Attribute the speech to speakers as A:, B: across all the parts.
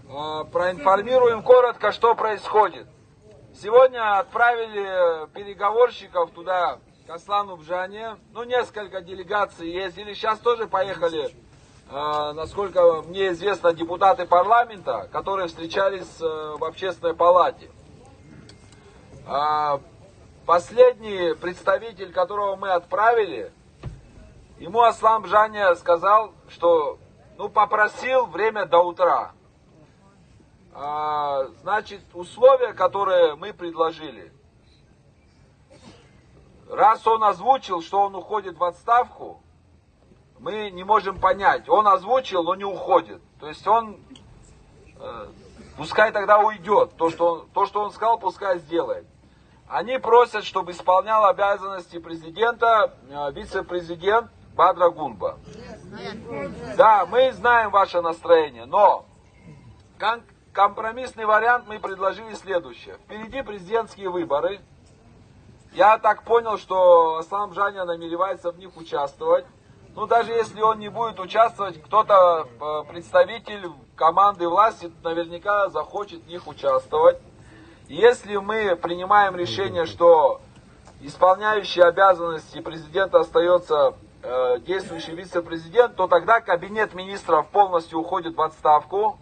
A: Проинформируем коротко, что происходит. Сегодня отправили переговорщиков туда, к Аслану Бжане. Несколько делегаций ездили. Сейчас тоже поехали, насколько мне известно, депутаты парламента, которые встречались в общественной палате. Последний представитель, которого мы отправили, ему Аслан Бжане сказал, что попросил время до утра. Значит, условия, которые мы предложили, раз он озвучил, что он уходит в отставку, мы не можем понять. Он озвучил, но не уходит. То есть он, пускай тогда уйдет. То, что он сказал, пускай сделает. Они просят, чтобы исполнял обязанности президента вице-президент Бадра Гунба. Да, мы знаем ваше настроение, но компромиссный вариант мы предложили следующее. Впереди президентские выборы. Я так понял, что Аслан Бжане намеревается в них участвовать. Даже если он не будет участвовать, кто-то, представитель команды власти, наверняка захочет в них участвовать. Если мы принимаем решение, что исполняющий обязанности президента остается действующий вице-президент, то тогда кабинет министров полностью уходит в отставку.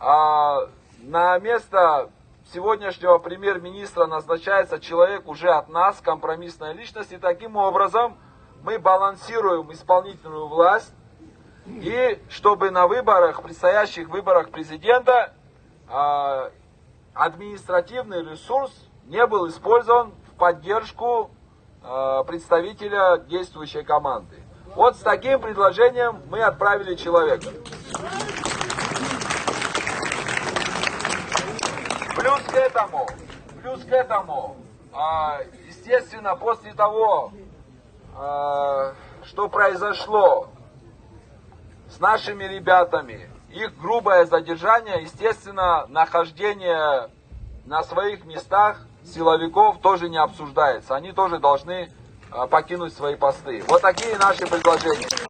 A: На место сегодняшнего премьер-министра назначается человек уже от нас, компромиссная личность. И таким образом мы балансируем исполнительную власть. И чтобы на выборах, предстоящих выборах президента, административный ресурс не был использован в поддержку представителя действующей команды. Вот с таким предложением мы отправили человека. Плюс к этому, естественно, после того, что произошло с нашими ребятами, их грубое задержание, естественно, нахождение на своих местах силовиков тоже не обсуждается. Они тоже должны покинуть свои посты. Вот такие наши предложения.